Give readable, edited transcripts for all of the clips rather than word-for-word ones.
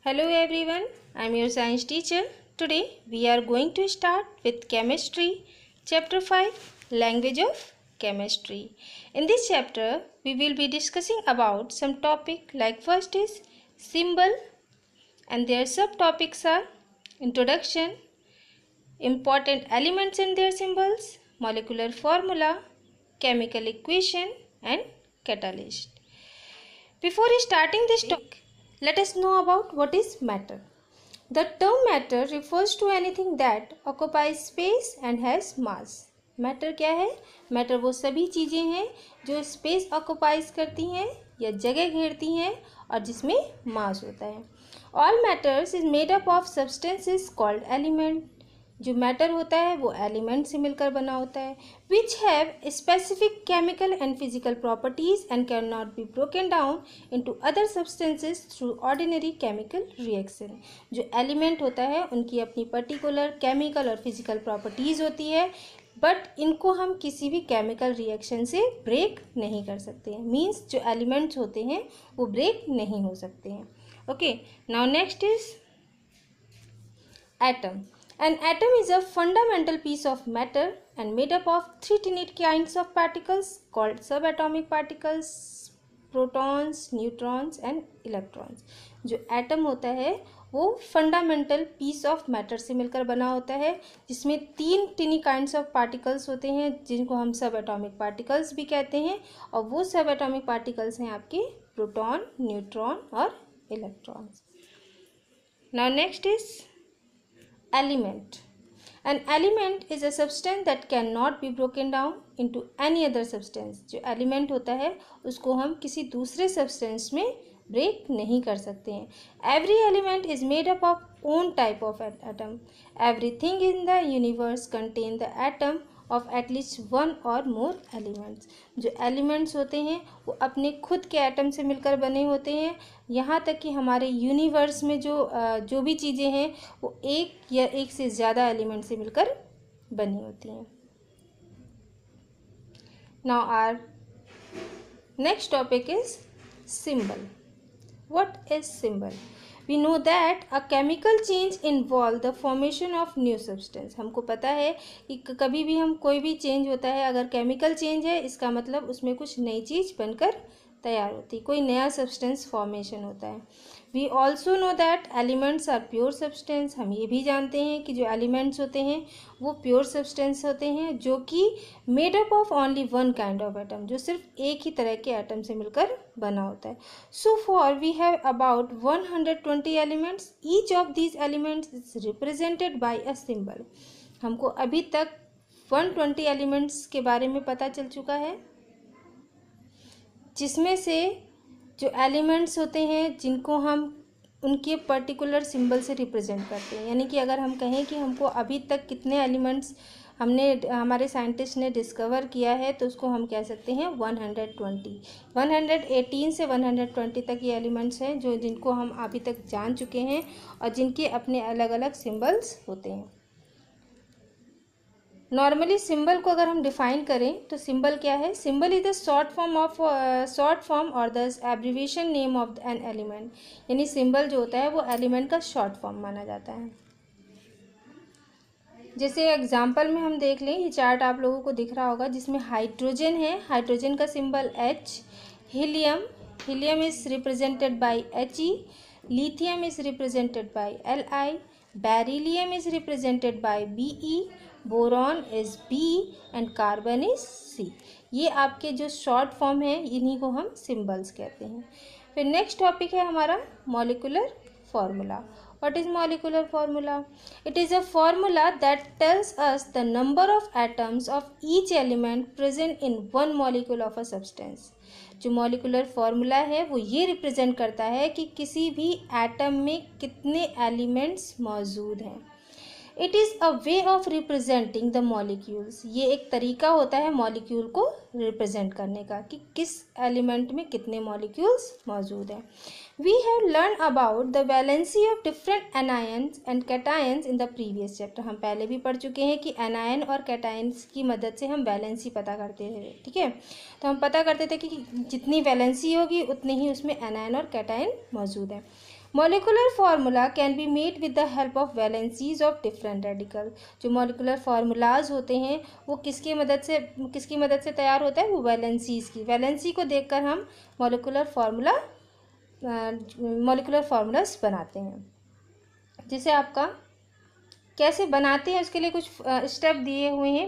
Hello everyone, I am your science teacher. Today we are going to start with chemistry, chapter 5, language of chemistry. In this chapter we will be discussing about some topic like first is symbol and their subtopics are introduction, important elements and their symbols, molecular formula, chemical equation and catalyst. Before starting this topic, let us know about what is matter. The term matter refers to anything that occupies space and has mass. Matter क्या है? Matter वो सभी चीज़ें हैं जो space occupies करती हैं या जगह घेरती हैं और जिसमें मास होता है. All matters is made up of substances called element. जो मैटर होता है वो एलिमेंट से मिलकर बना होता है which have specific chemical and physical properties and can not be broken down into other substances through ordinary chemical reaction. जो एलिमेंट होता है उनकी अपनी पर्टिकुलर केमिकल और फिजिकल प्रॉपर्टीज होती है बट इनको हम किसी भी केमिकल रिएक्शन से ब्रेक नहीं कर सकते हैं. मीन्स जो एलिमेंट्स होते हैं वो ब्रेक नहीं हो सकते हैं. Okay, now next is atom. An atom is a fundamental piece of matter and made up of three tiny kinds of particles called subatomic particles, protons, neutrons and electrons. जो atom होता है वो fundamental piece of matter से मिलकर बना होता है जिसमें तीन टिनी काइंड्स ऑफ पार्टिकल्स होते हैं जिनको हम सब एटॉमिक पार्टिकल्स भी कहते हैं और वो सब एटॉमिक पार्टिकल्स हैं आपके प्रोटॉन, न्यूट्रॉन और electrons. Now next is element. An element is a substance that cannot be broken down into any other substance. जो element होता है उसको हम किसी दूसरे substance में break नहीं कर सकते हैं. Every element is made up of own type of atom. Everything in the universe contain the atom of at least one or more elements. जो elements होते हैं वो अपने खुद के एटम से मिलकर बने होते हैं. यहाँ तक कि हमारे यूनिवर्स में जो भी चीज़ें हैं वो एक या एक से ज़्यादा एलिमेंट से मिलकर बनी होती हैं. Now our next topic is symbol. What is symbol? We know that a chemical change involve the formation of new substance. हमको पता है कि कभी भी हम कोई भी चेंज होता है अगर केमिकल चेंज है इसका मतलब उसमें कुछ नई चीज़ बनकर तैयार होती है, कोई नया सब्सटेंस फॉर्मेशन होता है. We also know that elements are pure substance. हम ये भी जानते हैं कि जो एलिमेंट्स होते हैं वो प्योर सब्सटेंस होते हैं जो कि made up of only one kind of atom, जो सिर्फ एक ही तरह के एटम से मिलकर बना होता है. So far we have about 120 elements. Each of these elements is represented by a symbol. हमको अभी तक 120 एलिमेंट्स के बारे में पता चल चुका है जिसमें से जो एलिमेंट्स होते हैं जिनको हम उनके पर्टिकुलर सिंबल से रिप्रेजेंट करते हैं. यानी कि अगर हम कहें कि हमको अभी तक कितने एलिमेंट्स हमारे साइंटिस्ट ने डिस्कवर किया है तो उसको हम कह सकते हैं 120. 118 से 120 तक ये एलिमेंट्स हैं जिनको हम अभी तक जान चुके हैं और जिनके अपने अलग अलग सिंबल्स होते हैं. नॉर्मली सिंबल को अगर हम डिफाइन करें तो सिंबल क्या है? Symbol is the short form और the abbreviation name of an element. यानी सिंबल जो होता है वो एलिमेंट का शॉर्ट फॉर्म माना जाता है. जैसे एग्जांपल में हम देख लें, ये चार्ट आप लोगों को दिख रहा होगा जिसमें हाइड्रोजन है. हाइड्रोजन का symbol H. Helium is represented bye He. Lithium is represented bye Li. Beryllium is represented bye Be. Boron is B and carbon is C. ये आपके जो शॉर्ट फॉर्म है इन्हीं को हम सिंबल्स कहते हैं. फिर नेक्स्ट टॉपिक है हमारा molecular formula. What is molecular formula? It is a formula that tells us the number of atoms of each element present in one molecule of a substance. जो मॉलिक्यूलर फार्मूला है वो ये represent करता है कि किसी भी एटम में कितने एलिमेंट्स मौजूद हैं. It is a way of representing the molecules. ये एक तरीका होता है मॉलिक्यूल को रिप्रेजेंट करने का कि किस एलिमेंट में कितने मॉलिक्यूल्स मौजूद हैं. We have learn about the valency of different anions and cations in the previous chapter. हम पहले भी पढ़ चुके हैं कि एनायन और कैटायंस की मदद से हम वैलेंसी पता करते थे. ठीक है, तो हम पता करते थे कि जितनी वैलेंसी होगी उतने ही उसमें एनायन और कैटायन मौजूद हैं. Molecular formula can be made with the help of valencies of different radical. जो मॉलिकुलर फार्मूलाज होते हैं वो किसकी मदद से तैयार होता है? वो वैलेंसीज की। वैलेंसी को देखकर हम मॉलिकुलर फार्मूलाज बनाते हैं। जैसे आपका कैसे बनाते हैं उसके लिए कुछ स्टेप दिए हुए हैं।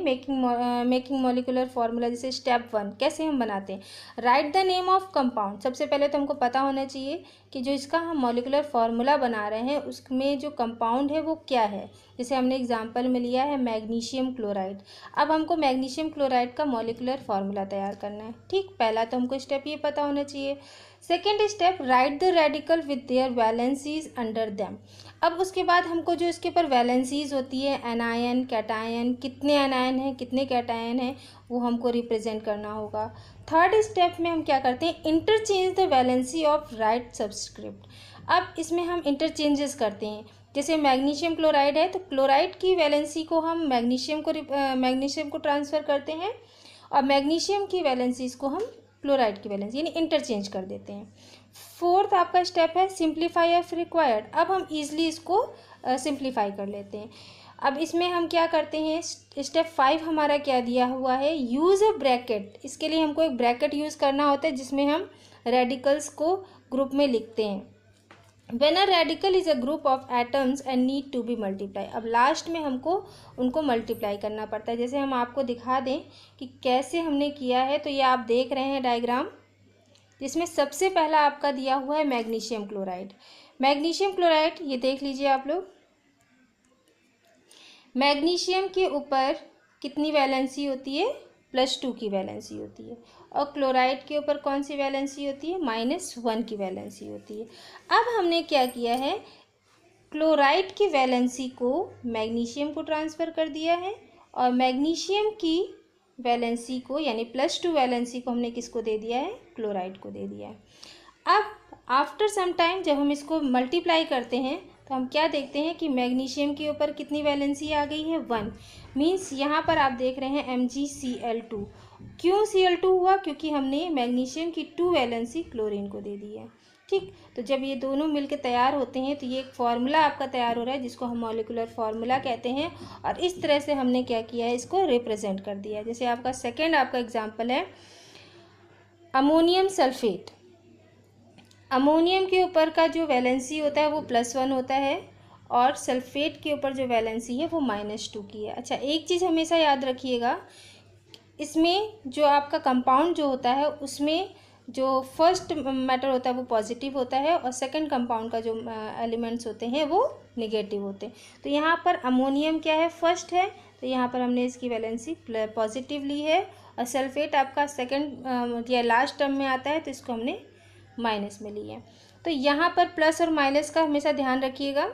मेकिंग मॉलिकुलर फार्मूला, जैसे स्टेप 1 कैसे हम बनाते हैं? Right the name of compound. सबसे पहले तो हमको पता होना चाहिए कि जो इसका हम मॉलिकुलर फार्मूला बना रहे हैं उसमें जो कंपाउंड है वो क्या है। जैसे हमने एग्जांपल में लिया है मैग्नीशियम क्लोराइड। अब हमको मैग्नीशियम क्लोराइड का मॉलिकुलर फार्मूला तैयार करना है। ठीक, पहला तो हमको स्टेप ये पता होना चाहिए। Second step, right the radical with their valencies under them. अब उसके बाद हमको जो इसके ऊपर वैलेंसीज होती है, एनायन, कैटायन, कितने एनायन हैं, कितने कैटायन हैं, वो हमको रिप्रेजेंट करना होगा। थर्ड स्टेप में हम क्या करते हैं? Interchange the valency of right subscript. अब इसमें हम इंटरचेंजेस करते हैं। जैसे मैग्नीशियम क्लोराइड है तो क्लोराइड की वैलेंसी को हम मैग्नीशियम को ट्रांसफ़र करते हैं और मैग्नीशियम की वैलेंसीज को हम क्लोराइड की वैलेंसी यानी इंटरचेंज कर देते हैं। फोर्थ आपका स्टेप है सिंप्लीफाई एफ रिक्वायर्ड। अब हम ईजिली इसको सिंप्लीफाई कर लेते हैं। अब इसमें हम क्या करते हैं? स्टेप 5 हमारा क्या दिया हुआ है? Use a bracket. इसके लिए हमको एक ब्रैकेट यूज़ करना होता है जिसमें हम रेडिकल्स को ग्रुप में लिखते हैं। When a radical is a group of atoms and need to be multiplied। अब लास्ट में हमको उनको मल्टीप्लाई करना पड़ता है। जैसे हम आपको दिखा दें कि कैसे हमने किया है, तो ये आप देख रहे हैं डायग्राम, जिसमें सबसे पहला आपका दिया हुआ है मैग्नीशियम क्लोराइड। मैग्नीशियम क्लोराइड ये देख लीजिए आप लोग, मैग्नीशियम के ऊपर कितनी वैलेंसी होती है? +2 की वैलेंसी होती है। और क्लोराइड के ऊपर कौन सी वैलेंसी होती है? -1 की वैलेंसी होती है। अब हमने क्या किया है? क्लोराइड की वैलेंसी को मैग्नीशियम को ट्रांसफ़र कर दिया है और मैग्नीशियम की वैलेंसी को यानी +2 वैलेंसी को हमने किसको दे दिया है? क्लोराइड को दे दिया है। अब आफ्टर सम टाइम जब हम इसको मल्टीप्लाई करते हैं तो हम क्या देखते हैं कि मैग्नीशियम के ऊपर कितनी वैलेंसी आ गई है? 1। मीन्स यहाँ पर आप देख रहे हैं MgCl2। क्यों Cl2 हुआ? क्योंकि हमने मैग्नीशियम की 2 वैलेंसी क्लोरीन को दे दी है। ठीक, तो जब ये दोनों मिलकर तैयार होते हैं तो ये एक फार्मूला आपका तैयार हो रहा है जिसको हम मॉलिकुलर फार्मूला कहते हैं। और इस तरह से हमने क्या किया है? इसको रिप्रेजेंट कर दिया है। जैसे आपका सेकेंड आपका एग्जाम्पल है अमोनियम सल्फेट। अमोनियम के ऊपर का जो वैलेंसी होता है वो +1 होता है और सल्फेट के ऊपर जो वैलेंसी है वो -2 की है। अच्छा, एक चीज़ हमेशा याद रखिएगा, इसमें जो आपका कंपाउंड जो होता है उसमें जो फर्स्ट मैटर होता है वो पॉजिटिव होता है और सेकंड कंपाउंड का जो एलिमेंट्स होते हैं वो नेगेटिव होते हैं। तो यहाँ पर अमोनियम क्या है? फर्स्ट है, तो यहाँ पर हमने इसकी वैलेंसी पॉजिटिव ली है और सल्फेट आपका सेकंड या लास्ट टर्म में आता है तो इसको हमने माइनस में ली है। तो यहाँ पर प्लस और माइनस का हमेशा ध्यान रखिएगा।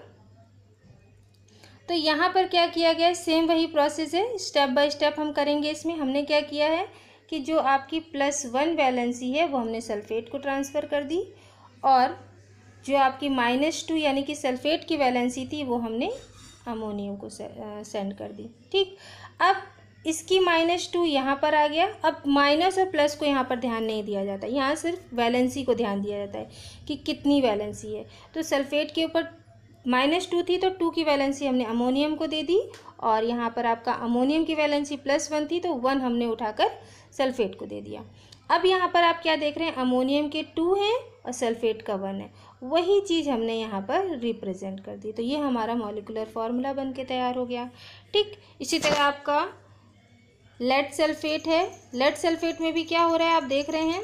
तो यहाँ पर क्या किया गया है? सेम वही प्रोसेस है, स्टेप बाय स्टेप हम करेंगे। इसमें हमने क्या किया है कि जो आपकी +1 वैलेंसी है वो हमने सल्फेट को ट्रांसफ़र कर दी और जो आपकी -2 यानी कि सल्फेट की वैलेंसी थी वो हमने अमोनियम को सेंड कर दी। ठीक, अब इसकी -2 यहाँ पर आ गया। अब माइनस और प्लस को यहाँ पर ध्यान नहीं दिया जाता, यहाँ सिर्फ वैलेंसी को ध्यान दिया जाता है कि कितनी वैलेंसी है। तो सल्फेट के ऊपर -2 थी तो 2 की वैलेंसी हमने अमोनियम को दे दी और यहाँ पर आपका अमोनियम की वैलेंसी +1 थी तो 1 हमने उठाकर सल्फेट को दे दिया। अब यहाँ पर आप क्या देख रहे हैं? अमोनियम के 2 हैं और सल्फेट का 1 है। वही चीज़ हमने यहाँ पर रिप्रेजेंट कर दी। तो ये हमारा मॉलिकुलर फार्मूला बन के तैयार हो गया। ठीक, इसी तरह आपका लेड सल्फेट है। लेड सल्फेट में भी क्या हो रहा है? आप देख रहे हैं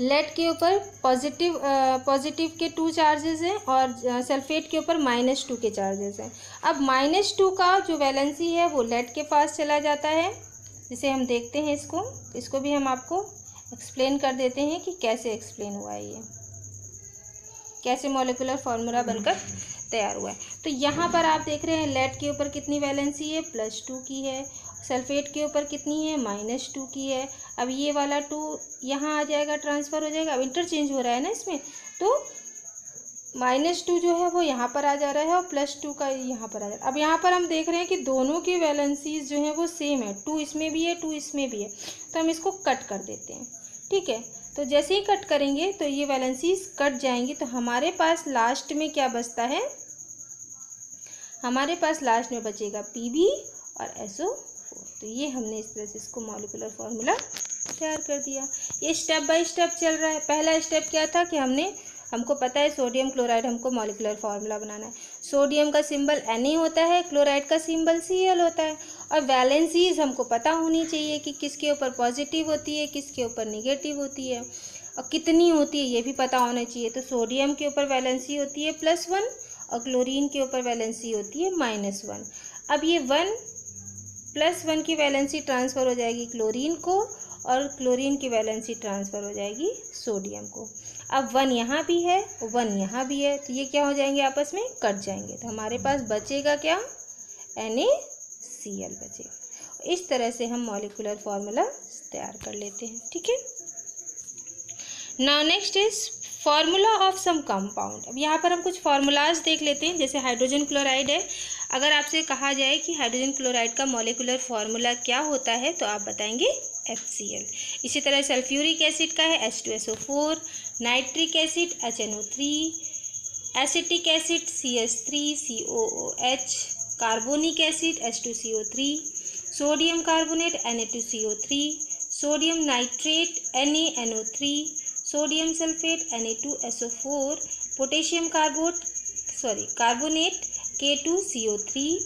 लेड के ऊपर पॉजिटिव के 2 चार्जेस हैं और सल्फेट के ऊपर -2 के चार्जेस हैं। अब -2 का जो वैलेंसी है वो लेड के पास चला जाता है। जिसे हम देखते हैं इसको भी हम आपको एक्सप्लेन कर देते हैं कि कैसे एक्सप्लेन हुआ है, ये कैसे मॉलिकुलर फार्मूला बनकर तैयार हुआ है। तो यहाँ पर आप देख रहे हैं लेड के ऊपर कितनी वैलेंसी है? +2 की है। सल्फेट के ऊपर कितनी है? -2 की है। अब ये वाला 2 यहाँ आ जाएगा, ट्रांसफ़र हो जाएगा। अब इंटरचेंज हो रहा है ना इसमें, तो -2 जो है वो यहाँ पर आ जा रहा है और +2 का यहाँ पर आ जा रहा है। अब यहाँ पर हम देख रहे हैं कि दोनों की वैलेंसीज जो है वो सेम है, 2 इसमें भी है 2 इसमें भी है, तो हम इसको कट कर देते हैं। ठीक है, तो जैसे ही कट करेंगे तो ये वैलेंसीज कट जाएंगी, तो हमारे पास लास्ट में क्या बचता है, हमारे पास लास्ट में बचेगा Pb और SO4। तो ये हमने इस तरह से इसको मॉलिक्यूलर फार्मूला तैयार कर दिया। ये स्टेप बाय स्टेप चल रहा है। पहला स्टेप क्या था कि हमको पता है सोडियम क्लोराइड हमको मॉलिक्यूलर फार्मूला बनाना है। सोडियम का सिंबल Na होता है, क्लोराइड का सिंबल Cl होता है, और वैलेंसीज हमको पता होनी चाहिए कि किसके ऊपर पॉजिटिव होती है, किसके ऊपर निगेटिव होती है, और कितनी होती है ये भी पता होना चाहिए। तो सोडियम के ऊपर वैलेंसी होती है +1 और क्लोरीन के ऊपर वैलेंसी होती है -1। अब ये 1 +1 की वैलेंसी ट्रांसफ़र हो जाएगी क्लोरीन को, और क्लोरीन की वैलेंसी ट्रांसफ़र हो जाएगी सोडियम को। अब 1 यहाँ भी है, 1 यहाँ भी है, तो ये क्या हो जाएंगे, आपस में कट जाएंगे। तो हमारे पास बचेगा क्या, NaCl बचेगा। इस तरह से हम मॉलिक्यूलर फार्मूला तैयार कर लेते हैं। ठीक है, now next is formula of some compound. अब यहाँ पर हम कुछ फार्मूलाज देख लेते हैं। जैसे हाइड्रोजन क्लोराइड है, अगर आपसे कहा जाए कि हाइड्रोजन क्लोराइड का मॉलिक्यूलर फार्मूला क्या होता है तो आप बताएंगे HCl। इसी तरह सल्फ्यूरिक एसिड का है H2SO4, nitric acid HNO3, acetic acid CS3COOH, carbonic acid H2CO3, sodium carbonate Na2CO3, sodium nitrate NaNO3, sodium sulphate Na2SO4, potassium carbonate K2CO3,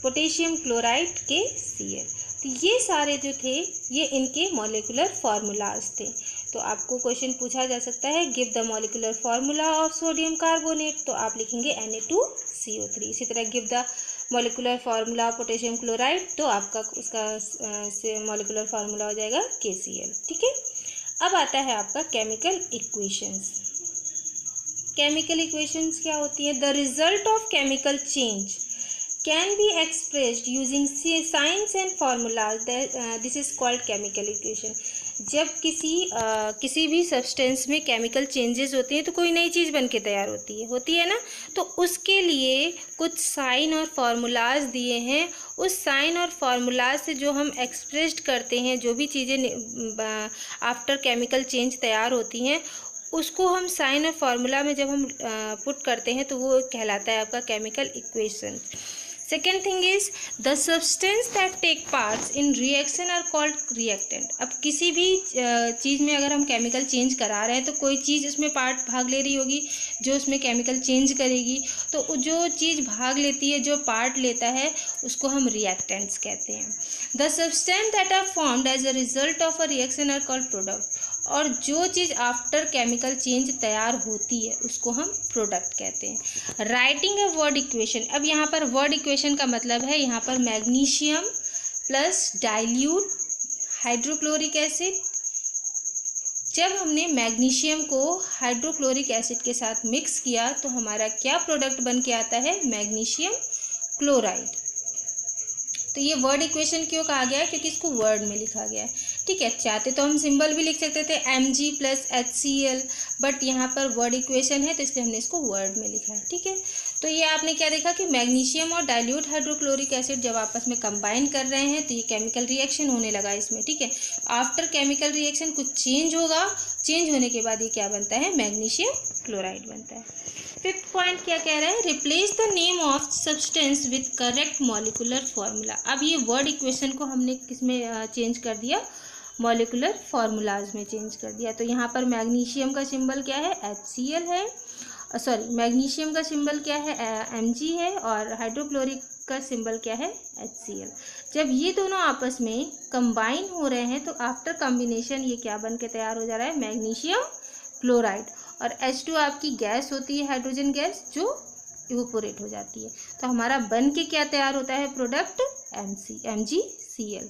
potassium chloride KCl। तो ये सारे जो थे ये इनके मॉलिक्यूलर फार्मूलाज थे। तो आपको क्वेश्चन पूछा जा सकता है give the molecular formula of sodium carbonate, तो आप लिखेंगे Na2CO3। इसी तरह give the molecular formula of potassium chloride, तो आपका उसका मॉलिक्यूलर फार्मूला हो जाएगा KCl। ठीक है, अब आता है आपका केमिकल इक्वेशंस। केमिकल इक्वेशंस क्या होती है, the result of chemical change can be expressed using science and formulas, this is called chemical equation. जब किसी भी सब्सटेंस में केमिकल चेंजेस होती हैं तो कोई नई चीज़ बन के तैयार होती है ना, तो उसके लिए कुछ साइन और फार्मूलाज दिए हैं। उस साइन और फार्मूलाज से जो हम एक्सप्रेस्ड करते हैं, जो भी चीज़ें आफ्टर केमिकल चेंज तैयार होती हैं, उसको हम साइन और फार्मूला में जब हम पुट करते हैं तो वो कहलाता है आपका chemical equation. Second thing is the substance that take parts in reaction are called reactant. अब किसी भी चीज़ में अगर हम केमिकल चेंज करा रहे हैं तो कोई चीज़ उसमें भाग ले रही होगी जो उसमें केमिकल चेंज करेगी, तो जो चीज़ भाग लेती है, जो पार्ट लेता है, उसको हम रिएक्टेंट्स कहते हैं। The substance that are formed as a result of a reaction are called product. और जो चीज़ आफ्टर केमिकल चेंज तैयार होती है उसको हम प्रोडक्ट कहते हैं। राइटिंग ए वर्ड इक्वेशन, अब यहाँ पर वर्ड इक्वेशन का मतलब है यहाँ पर magnesium plus dilute hydrochloric acid. जब हमने मैग्नीशियम को हाइड्रोक्लोरिक एसिड के साथ मिक्स किया तो हमारा क्या प्रोडक्ट बन के आता है, मैग्नीशियम क्लोराइड। तो ये वर्ड इक्वेशन क्यों कहा गया है, क्योंकि इसको वर्ड में लिखा गया है। ठीक है, चाहते तो हम सिंबल भी लिख सकते थे Mg + HCl, बट यहाँ पर वर्ड इक्वेशन है तो इसलिए हमने इसको वर्ड में लिखा है। ठीक है, तो ये आपने क्या देखा कि मैग्नीशियम और डाइल्यूट हाइड्रोक्लोरिक एसिड जब आपस में कंबाइन कर रहे हैं तो ये केमिकल रिएक्शन होने लगा इसमें। ठीक है, आफ्टर केमिकल रिएक्शन कुछ चेंज होगा, चेंज होने के बाद ये क्या बनता है, मैग्नीशियम क्लोराइड बनता है। फिफ्थ पॉइंट क्या कह रहा है, replace the name of substance with correct molecular formula. अब ये वर्ड इक्वेशन को हमने किसमें चेंज कर दिया, मॉलिक्यूलर फार्मूलाज में चेंज कर दिया। तो यहाँ पर मैग्नीशियम का सिंबल क्या है, HCl है, मैग्नीशियम का सिंबल क्या है, Mg है, और हाइड्रोक्लोरिक का सिंबल क्या है, HCl। जब ये दोनों आपस में कंबाइन हो रहे हैं तो आफ्टर कॉम्बिनेशन ये क्या बन के तैयार हो जा रहा है, मैग्नीशियम क्लोराइड। और H2 आपकी गैस होती है, हाइड्रोजन गैस, जो इवोपोरेट हो जाती है। तो हमारा बन के क्या तैयार होता है, प्रोडक्ट MgCl।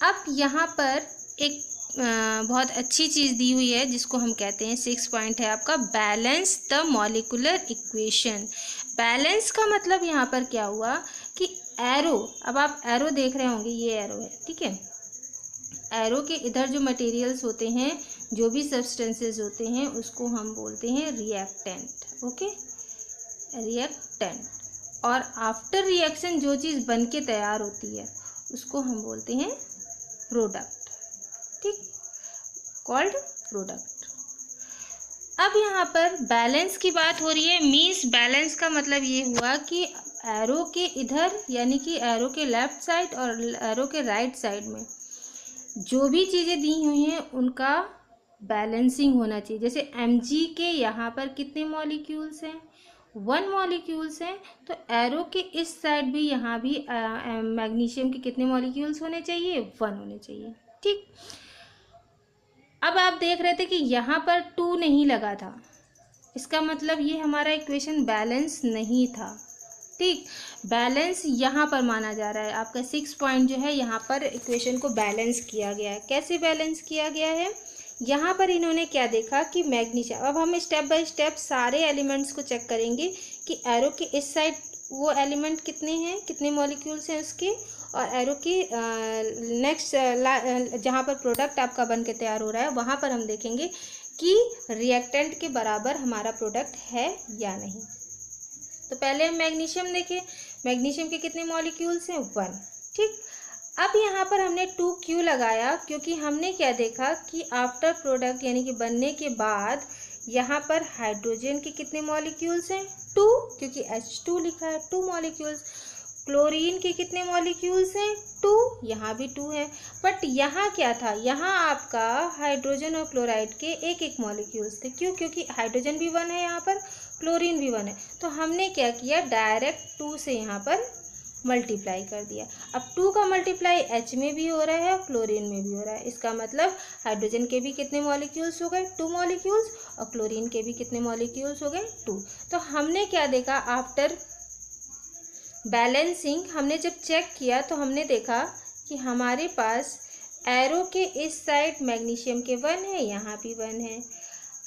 अब यहाँ पर एक बहुत अच्छी चीज़ दी हुई है जिसको हम कहते हैं, 6 पॉइंट है आपका, balance the molecular equation. Balance का मतलब यहाँ पर क्या हुआ कि एरो, अब आप एरो देख रहे होंगे, ये एरो है। ठीक है, एरो के इधर जो मटेरियल्स होते हैं, जो भी सब्सटेंसेस होते हैं, उसको हम बोलते हैं रिएक्टेंट। Okay, reactant. और आफ्टर रिएक्शन जो चीज़ बन के तैयार होती है उसको हम बोलते हैं प्रोडक्ट। ठीक, कॉल्ड प्रोडक्ट। अब यहाँ पर बैलेंस की बात हो रही है, मीन्स बैलेंस का मतलब ये हुआ कि एरो के इधर यानी कि एरो के लेफ्ट साइड और एरो के राइट साइड में जो भी चीज़ें दी हुई हैं उनका बैलेंसिंग होना चाहिए। जैसे Mg के यहाँ पर कितने मॉलिक्यूल्स हैं, 1 मॉलिक्यूल्स हैं, तो एरो के इस साइड भी यहाँ भी मैग्नीशियम के कितने मॉलिक्यूल्स होने चाहिए, 1 होने चाहिए। ठीक, अब आप देख रहे थे कि यहाँ पर 2 नहीं लगा था, इसका मतलब ये हमारा इक्वेशन बैलेंस नहीं था। ठीक, बैलेंस यहाँ पर माना जा रहा है। आपका 6 पॉइंट जो है यहाँ पर इक्वेशन को बैलेंस किया गया है। कैसे बैलेंस किया गया है, यहाँ पर इन्होंने क्या देखा कि मैग्नीशियम, अब हम स्टेप बाय स्टेप सारे एलिमेंट्स को चेक करेंगे कि एरो के इस साइड वो एलिमेंट कितने हैं, कितने मॉलिक्यूल्स हैं उसके, और एरो के नेक्स्ट जहाँ पर प्रोडक्ट आपका बन के तैयार हो रहा है वहाँ पर हम देखेंगे कि रिएक्टेंट के बराबर हमारा प्रोडक्ट है या नहीं। तो पहले हम मैग्नीशियम देखें, मैग्नीशियम के कितने मॉलिक्यूल्स हैं, 1। ठीक, अब यहाँ पर हमने 2 क्यों लगाया, क्योंकि हमने क्या देखा कि आफ्टर प्रोडक्ट यानी कि बनने के बाद यहाँ पर हाइड्रोजन के कितने मॉलिक्यूल्स हैं, 2, क्योंकि H2 लिखा है, 2 मॉलिक्यूल्स। क्लोरीन के कितने मॉलिक्यूल्स हैं, 2, यहाँ भी 2 है। बट यहाँ क्या था, यहाँ आपका हाइड्रोजन और क्लोराइड के एक एक मॉलिक्यूल्स थे। क्यों, क्योंकि हाइड्रोजन भी 1 है यहाँ पर, क्लोरीन भी 1 है। तो हमने क्या किया, डायरेक्ट 2 से यहाँ पर मल्टीप्लाई कर दिया। अब 2 का मल्टीप्लाई H में भी हो रहा है और क्लोरीन में भी हो रहा है। इसका मतलब हाइड्रोजन के भी कितने मॉलिक्यूल्स हो गए, 2 मॉलिक्यूल्स, और क्लोरीन के भी कितने मॉलिक्यूल्स हो गए, 2। तो हमने क्या देखा, आफ्टर बैलेंसिंग हमने जब चेक किया तो हमने देखा कि हमारे पास एरो के इस साइड मैग्नीशियम के 1 है, यहाँ भी 1 है।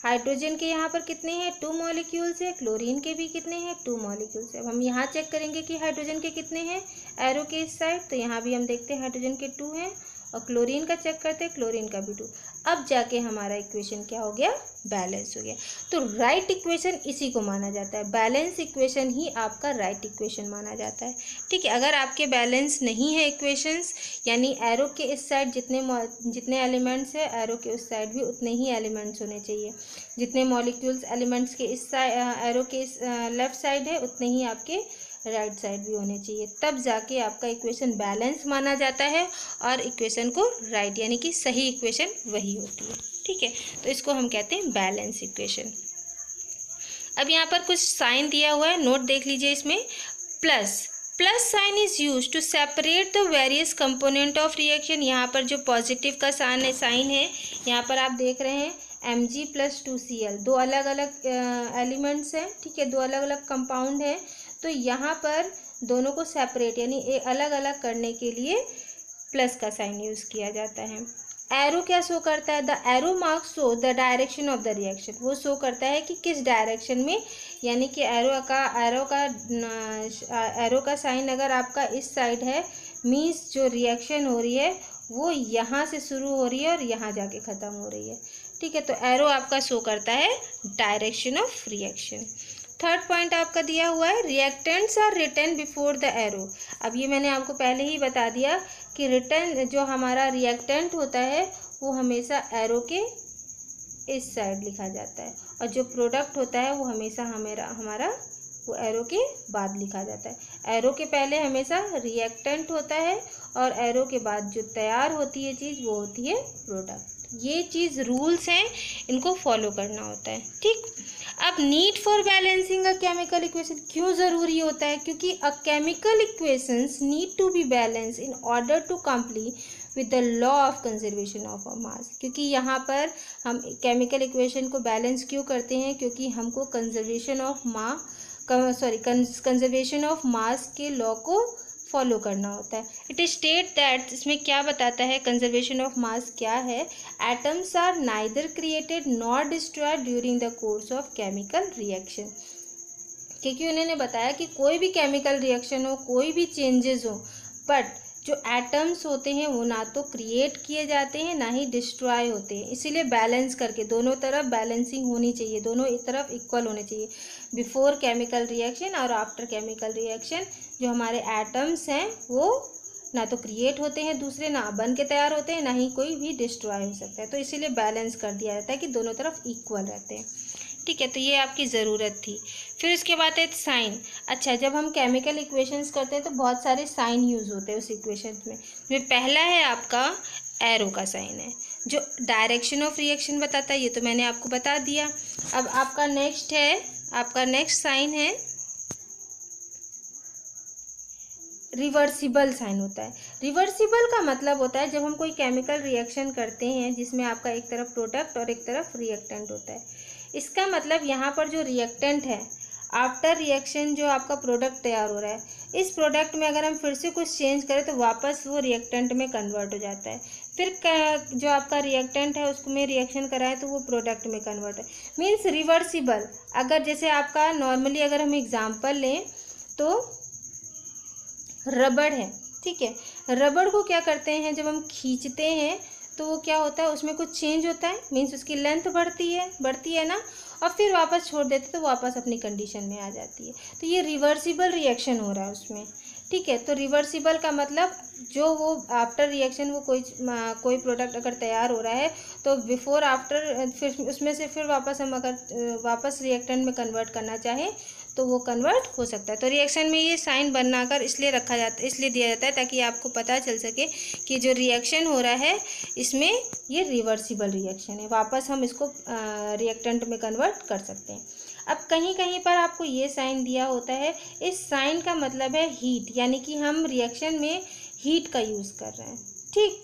हाइड्रोजन के यहाँ पर कितने हैं, 2 मॉलिक्यूल्स है। क्लोरीन के भी कितने हैं, 2 मॉलिक्यूल्स है। अब हम यहाँ चेक करेंगे कि हाइड्रोजन के कितने हैं एरो के इस साइड, तो यहाँ भी हम देखते हैं हाइड्रोजन के 2 हैं, और क्लोरीन का चेक करते हैं, क्लोरीन का भी 2। अब जाके हमारा इक्वेशन क्या हो गया, बैलेंस हो गया। तो राइट इक्वेशन इसी को माना जाता है, बैलेंस इक्वेशन ही आपका राइट इक्वेशन माना जाता है। ठीक है, अगर आपके बैलेंस नहीं है इक्वेशंस, यानी एरो के इस साइड जितने एलिमेंट्स है, एरो के उस साइड भी उतने ही एलिमेंट्स होने चाहिए। जितने मॉलिक्यूल्स एलिमेंट्स के इस साइड एरो के इस लेफ्ट साइड है, उतने ही आपके राइट साइड भी होने चाहिए। तब जाके आपका इक्वेशन बैलेंस माना जाता है और इक्वेशन को राइट यानी कि सही इक्वेशन वही होती है। ठीक है, तो इसको हम कहते हैं बैलेंस इक्वेशन। अब यहाँ पर कुछ साइन दिया हुआ है, नोट देख लीजिए इसमें। Plus sign is use to separate the various component of reaction. यहाँ पर जो पॉजिटिव का साइन है, यहाँ पर आप देख रहे हैं Mg+2Cl, 2 अलग अलग एलिमेंट्स हैं। ठीक है, 2 अलग अलग कंपाउंड हैं। तो यहाँ पर दोनों को सेपरेट यानी अलग अलग करने के लिए प्लस का साइन यूज़ किया जाता है। एरो क्या शो करता है, the arrow marks show the direction of the reaction. वो शो करता है कि किस डायरेक्शन में, यानी कि एरो का साइन अगर आपका इस साइड है, मीन्स जो रिएक्शन हो रही है वो यहाँ से शुरू हो रही है और यहाँ जाके ख़त्म हो रही है। ठीक है, तो एरो आपका शो करता है direction of reaction. Third point आपका दिया हुआ है, reactants are written before the arrow. अब ये मैंने आपको पहले ही बता दिया कि रिटन जो हमारा रिएक्टेंट होता है वो हमेशा एरो के इस साइड लिखा जाता है, और जो प्रोडक्ट होता है वो हमेशा हमारा वो एरो के बाद लिखा जाता है। एरो के पहले हमेशा रिएक्टेंट होता है और एरो के बाद जो तैयार होती है चीज़ वो होती है प्रोडक्ट। ये चीज़ रूल्स हैं, इनको फॉलो करना होता है। ठीक, अब need for balancing a chemical equation क्यों ज़रूरी होता है, क्योंकि a chemical equations need to be balance in order to complete with the law of conservation of a mass. क्योंकि यहाँ पर हम केमिकल इक्वेशन को बैलेंस क्यों करते हैं, क्योंकि हमको कंजर्वेशन ऑफ मास के लॉ को फॉलो करना होता है। इट इज स्टेट दैट, इसमें क्या बताता है कंजर्वेशन ऑफ मास क्या है, atoms are neither created nor destroyed during the course of chemical reaction. क्योंकि उन्होंने बताया कि कोई भी केमिकल रिएक्शन हो, कोई भी चेंजेस हो, बट जो एटम्स होते हैं वो ना तो क्रिएट किए जाते हैं ना ही डिस्ट्रॉय होते हैं। इसीलिए बैलेंस करके दोनों तरफ बैलेंसिंग होनी चाहिए, दोनों तरफ इक्वल होने चाहिए। बिफोर केमिकल रिएक्शन और आफ्टर केमिकल रिएक्शन जो हमारे एटम्स हैं वो ना तो क्रिएट होते हैं, दूसरे ना बन के तैयार होते हैं, ना ही कोई भी डिस्ट्रॉय हो सकता है। तो इसीलिए बैलेंस कर दिया जाता है कि दोनों तरफ इक्वल रहते हैं। ठीक है, तो ये आपकी ज़रूरत थी। फिर उसके बाद है साइन। अच्छा, जब हम केमिकल इक्वेशंस करते हैं तो बहुत सारे साइन यूज़ होते हैं उस इक्वेशन में। जिसमें पहला है आपका एरो का साइन है, जो डायरेक्शन ऑफ रिएक्शन बताता है, ये तो मैंने आपको बता दिया। अब आपका नेक्स्ट साइन है रिवर्सिबल साइन होता है। रिवर्सिबल का मतलब होता है जब हम कोई केमिकल रिएक्शन करते हैं जिसमें आपका एक तरफ प्रोडक्ट और एक तरफ रिएक्टेंट होता है। इसका मतलब यहाँ पर जो रिएक्टेंट है, आफ्टर रिएक्शन जो आपका प्रोडक्ट तैयार हो रहा है, इस प्रोडक्ट में अगर हम फिर से कुछ चेंज करें तो वापस वो रिएक्टेंट में कन्वर्ट हो जाता है। फिर जो आपका रिएक्टेंट है उसको में रिएक्शन कराएं तो वो प्रोडक्ट में कन्वर्ट है, मीन्स रिवर्सिबल। अगर जैसे आपका नॉर्मली अगर हम एग्जाम्पल लें तो रबड़ है, ठीक है। रबड़ को क्या करते हैं, जब हम खींचते हैं तो वो क्या होता है, उसमें कुछ चेंज होता है, मीन्स उसकी लेंथ बढ़ती है ना, और फिर वापस छोड़ देते तो वापस अपनी कंडीशन में आ जाती है। तो ये रिवर्सिबल रिएक्शन हो रहा है उसमें, ठीक है। तो रिवर्सिबल का मतलब जो वो आफ्टर रिएक्शन वो कोई प्रोडक्ट अगर तैयार हो रहा है तो बिफोर आफ्टर फिर उसमें से फिर वापस हम अगर वापस रिएक्टेंट में कन्वर्ट करना चाहें तो वो कन्वर्ट हो सकता है। तो रिएक्शन में ये साइन बनाकर इसलिए दिया जाता है ताकि आपको पता चल सके कि जो रिएक्शन हो रहा है इसमें ये रिवर्सिबल रिएक्शन है, वापस हम इसको रिएक्टेंट में कन्वर्ट कर सकते हैं। अब कहीं कहीं पर आपको ये साइन दिया होता है, इस साइन का मतलब है हीट, यानी कि हम रिएक्शन में हीट का यूज़ कर रहे हैं, ठीक।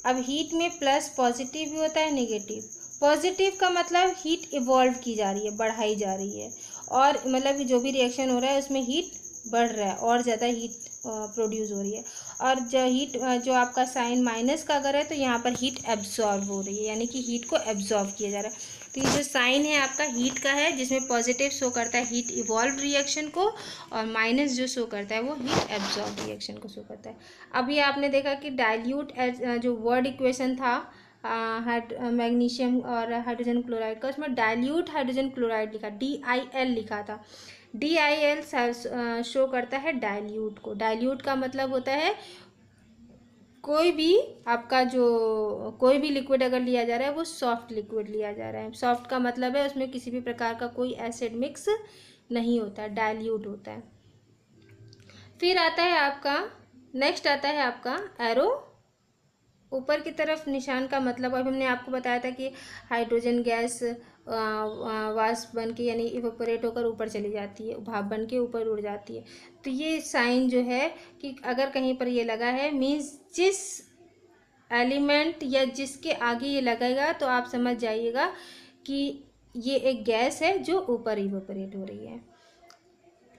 अब हीट में प्लस पॉजिटिव भी होता है, नेगेटिव। पॉजिटिव का मतलब हीट इवॉल्व की जा रही है, बढ़ाई जा रही है, और मतलब जो भी रिएक्शन हो रहा है उसमें हीट बढ़ रहा है और ज़्यादा हीट प्रोड्यूस हो रही है। और जो आपका साइन माइनस का अगर है तो यहाँ पर हीट एब्जॉर्ब हो रही है, यानी कि हीट को एब्जॉर्ब किया जा रहा है। तो ये जो साइन है आपका हीट का है, जिसमें पॉजिटिव शो करता है हीट इवॉल्व रिएक्शन को, और माइनस जो शो करता है वो हीट एब्जॉर्ब रिएक्शन को शो करता है। अभी आपने देखा कि डाइल्यूट जो वर्ड इक्वेशन था मैग्नीशियम और हाइड्रोजन क्लोराइड का, उसमें डाइल्यूट हाइड्रोजन क्लोराइड लिखा, DIL लिखा था। DIL शो करता है डाइल्यूट को। डाइल्यूट का मतलब होता है कोई भी लिक्विड अगर लिया जा रहा है वो सॉफ्ट लिक्विड लिया जा रहा है। सॉफ्ट का मतलब है उसमें किसी भी प्रकार का कोई एसिड मिक्स नहीं होता है, डाइल्यूट होता है। फिर नेक्स्ट आता है आपका एरो। ऊपर की तरफ निशान का मतलब अब हमने आपको बताया था कि हाइड्रोजन गैस वाष्प बन के यानी इवेपोरेट होकर ऊपर चली जाती है, भाप बन के ऊपर उड़ जाती है। तो ये साइन जो है कि अगर कहीं पर ये लगा है, मीन्स जिस एलिमेंट या जिसके आगे ये लगेगा तो आप समझ जाइएगा कि ये एक गैस है जो ऊपर इवेपोरेट हो रही है।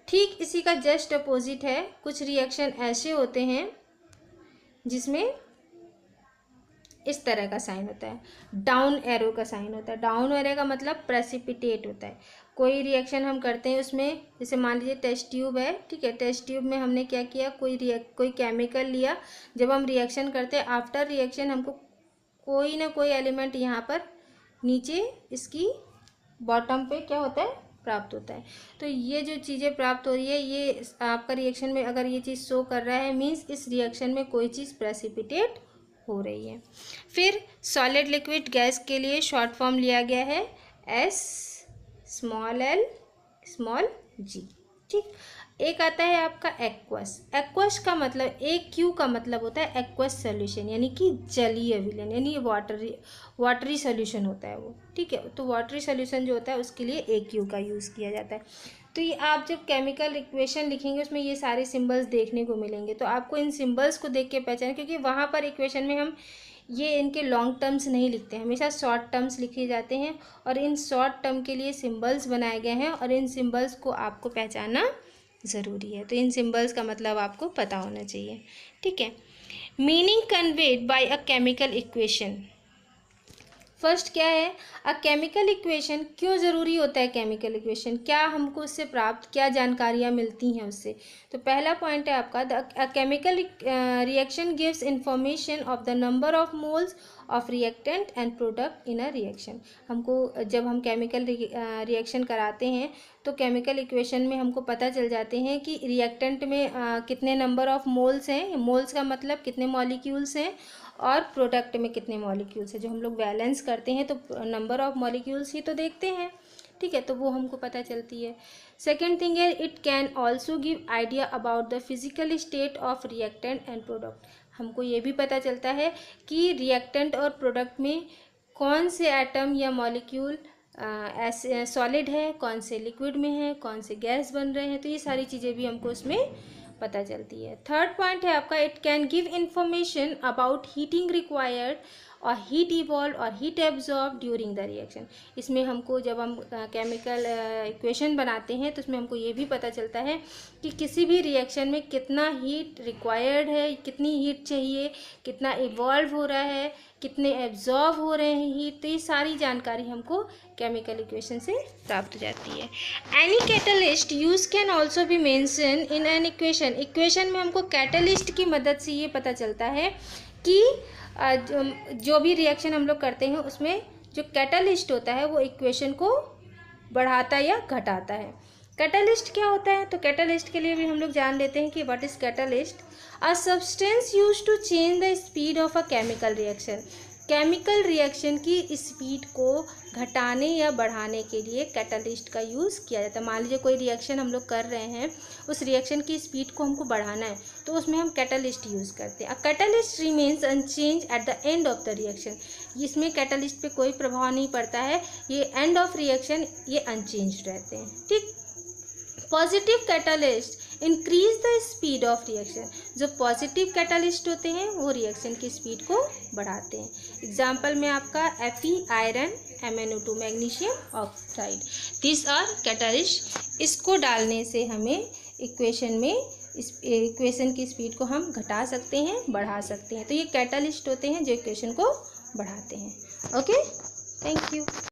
ठीक इसी का जस्ट अपोजिट है, कुछ रिएक्शन ऐसे होते हैं जिसमें इस तरह का साइन होता है, डाउन एरो का साइन होता है। डाउन एरो का मतलब प्रेसिपिटेट होता है। कोई रिएक्शन हम करते हैं उसमें, जैसे मान लीजिए टेस्ट ट्यूब है, ठीक है। टेस्ट ट्यूब में हमने क्या किया, कोई केमिकल लिया, जब हम रिएक्शन करते हैं आफ्टर रिएक्शन हमको कोई ना कोई एलिमेंट यहाँ पर नीचे इसकी बॉटम पे क्या होता है, प्राप्त होता है। तो ये जो चीज़ें प्राप्त हो रही है, ये आपका रिएक्शन में अगर ये चीज़ शो कर रहा है, मीन्स इस रिएक्शन में कोई चीज़ प्रेसिपिटेट हो रही है। फिर सॉलिड लिक्विड गैस के लिए शॉर्ट फॉर्म लिया गया है Small ठीक। एक आता है आपका एक्वस। एक्वस का मतलब AQ का मतलब होता है एक्वस सॉल्यूशन, यानी कि जलीय विलयन, यानी वाटरी सॉल्यूशन होता है वो, ठीक है। तो वाटरी सॉल्यूशन जो होता है उसके लिए AQ का यूज़ किया जाता है। तो ये आप जब केमिकल इक्वेशन लिखेंगे उसमें ये सारे सिंबल्स देखने को मिलेंगे, तो आपको इन सिंबल्स को देख के पहचान, क्योंकि वहाँ पर इक्वेशन में हम ये इनके लॉन्ग टर्म्स नहीं लिखते, हमेशा शॉर्ट टर्म्स लिखे जाते हैं, और इन शॉर्ट टर्म के लिए सिंबल्स बनाए गए हैं, और इन सिंबल्स को आपको पहचानना ज़रूरी है। तो इन सिंबल्स का मतलब आपको पता होना चाहिए, ठीक है। मीनिंग कन्वेड बाय अ केमिकल इक्वेशन। फर्स्ट क्या है, अ केमिकल इक्वेशन, क्यों ज़रूरी होता है केमिकल इक्वेशन, क्या हमको उससे प्राप्त क्या जानकारियाँ मिलती हैं उससे। तो पहला पॉइंट है आपका, अ chemical reaction gives information of the number of moles of reactant and product in a reaction. हमको जब हम केमिकल रिएक्शन कराते हैं तो केमिकल इक्वेशन में हमको पता चल जाते हैं कि रिएक्टेंट में कितने नंबर ऑफ मोल्स हैं, मोल्स का मतलब कितने मॉलिक्यूल्स हैं, और प्रोडक्ट में कितने मॉलिक्यूल्स हैं। जो हम लोग बैलेंस करते हैं तो नंबर ऑफ मॉलिक्यूल्स ही तो देखते हैं, ठीक है, तो वो हमको पता चलती है। सेकेंड थिंग है it can also give idea about the physical state of reactant and product. हमको ये भी पता चलता है कि रिएक्टेंट और प्रोडक्ट में कौन से एटम या मॉलिक्यूल ऐसे सॉलिड है, कौन से लिक्विड में है, कौन से गैस बन रहे हैं, तो ये सारी चीज़ें भी हमको उसमें पता चलती है। थर्ड पॉइंट है आपका it can give information about heating required और हीट इवॉल्व और heat absorb during the reaction. इसमें हमको जब हम केमिकल इक्वेशन बनाते हैं तो इसमें हमको ये भी पता चलता है कि किसी भी रिएक्शन में कितना हीट रिक्वायर्ड है, कितनी हीट चाहिए, कितना इवॉल्व हो रहा है, कितने एब्जॉर्ब हो रहे हैं हीट, तो ये सारी जानकारी हमको केमिकल इक्वेशन से प्राप्त हो जाती है। Any catalyst use can also be mention in an equation. Equation में हमको कैटलिस्ट की मदद से ये पता चलता है कि जो भी रिएक्शन हम लोग करते हैं उसमें जो कैटलिस्ट होता है वो इक्वेशन को बढ़ाता या घटाता है। कैटलिस्ट क्या होता है, तो कैटलिस्ट के लिए भी हम लोग जान लेते हैं कि what is catalyst. A substance used to change the speed of a chemical reaction. Chemical reaction की स्पीड को घटाने या बढ़ाने के लिए कैटलिस्ट का यूज़ किया जाता है। मान लीजिए कोई रिएक्शन हम लोग कर रहे हैं, उस रिएक्शन की स्पीड को हमको बढ़ाना है तो उसमें हम कैटलिस्ट यूज़ करते हैं। A catalyst remains unchange at the end of the reaction. इसमें कैटलिस्ट पे कोई प्रभाव नहीं पड़ता है, ये एंड ऑफ रिएक्शन ये अनचेंज रहते हैं, ठीक। Positive catalyst increase the speed of reaction. जो पॉजिटिव कैटलिस्ट होते हैं वो रिएक्शन की स्पीड को बढ़ाते हैं। एग्जाम्पल में आपका Fe iron, MnO2 magnesium oxide, this are catalyst. इसको डालने से हमें इक्वेशन में इस इक्वेशन की स्पीड को हम घटा सकते हैं, बढ़ा सकते हैं। तो ये कैटलिस्ट होते हैं जो इक्वेशन को बढ़ाते हैं। Okay, thank you.